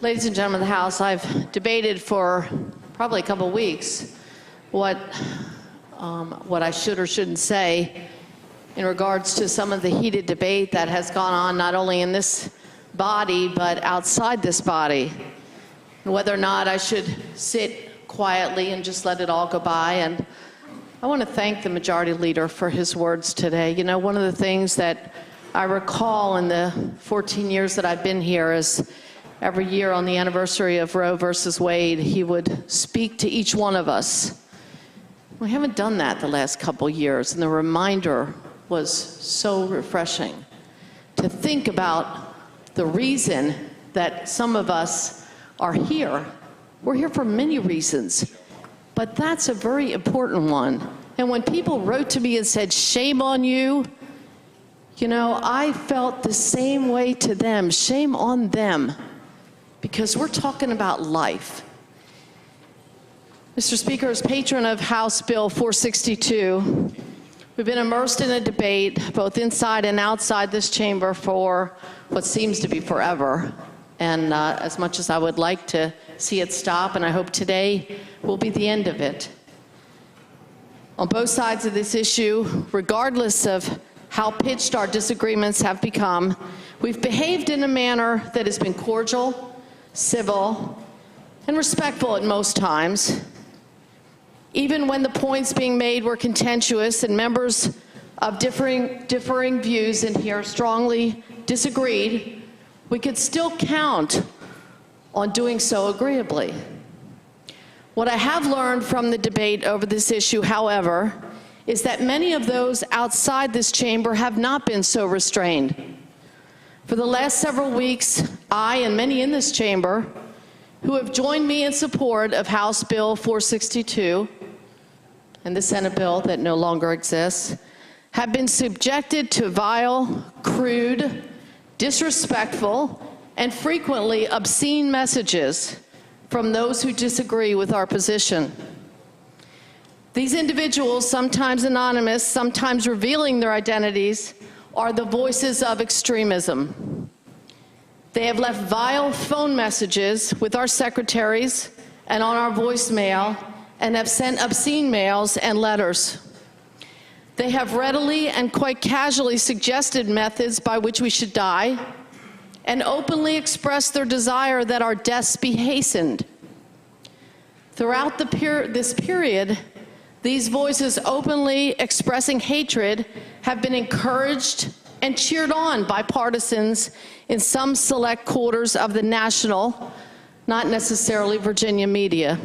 Ladies and gentlemen of the House, I've debated for probably a couple of weeks what I should or shouldn't say in regards to some of the heated debate that has gone on not only in this body but outside this body, and whether or not I should sit quietly and just let it all go by. And I want to thank the Majority Leader for his words today. You know, one of the things that I recall in the 14 years that I've been here is every year on the anniversary of Roe versus Wade, he would speak to each one of us. We haven't done that the last couple years, and the reminder was so refreshing to think about the reason that some of us are here. We're here for many reasons, but that's a very important one. And when people wrote to me and said, "Shame on you," you know, I felt the same way to them. Shame on them, because we're talking about life. Mr. Speaker, as patron of House Bill 462, we've been immersed in a debate both inside and outside this chamber for what seems to be forever. And as much as I would like to see it stop, and I hope today will be the end of it. On both sides of this issue, regardless of how pitched our disagreements have become, we've behaved in a manner that has been cordial, civil, and respectful at most times. Even when the points being made were contentious and members of differing views in here strongly disagreed, we could still count on doing so agreeably. What I have learned from the debate over this issue, however, is that many of those outside this chamber have not been so restrained. For the last several weeks, I and many in this chamber who have joined me in support of House Bill 462 and the Senate bill that no longer exists, have been subjected to vile, crude, disrespectful, and frequently obscene messages from those who disagree with our position. These individuals, sometimes anonymous, sometimes revealing their identities, are the voices of extremism. They have left vile phone messages with our secretaries and on our voicemail, and have sent obscene mails and letters. They have readily and quite casually suggested methods by which we should die, and openly expressed their desire that our deaths be hastened. Throughout this period, these voices openly expressing hatred have been encouraged and cheered on by partisans in some select quarters of the national, not necessarily Virginia media.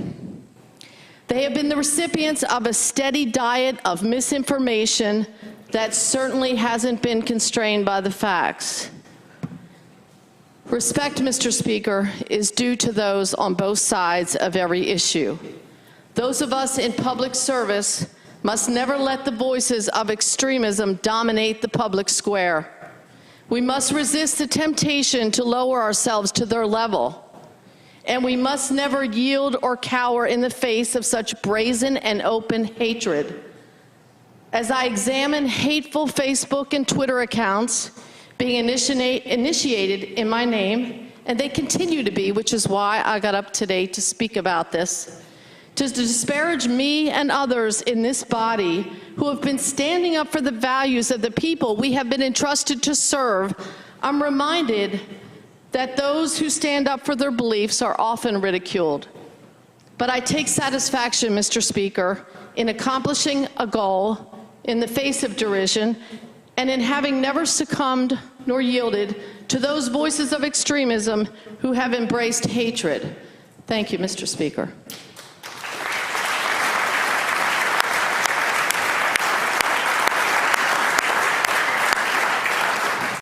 They have been the recipients of a steady diet of misinformation that certainly hasn't been constrained by the facts. Respect, Mr. Speaker, is due to those on both sides of every issue. Those of us in public service must never let the voices of extremism dominate the public square. We must resist the temptation to lower ourselves to their level. And we must never yield or cower in the face of such brazen and open hatred. As I examine hateful Facebook and Twitter accounts being initiated in my name, and they continue to be, which is why I got up today to speak about this, to disparage me and others in this body who have been standing up for the values of the people we have been entrusted to serve, I'm reminded that those who stand up for their beliefs are often ridiculed. But I take satisfaction, Mr. Speaker, in accomplishing a goal in the face of derision, and in having never succumbed nor yielded to those voices of extremism who have embraced hatred. Thank you, Mr. Speaker.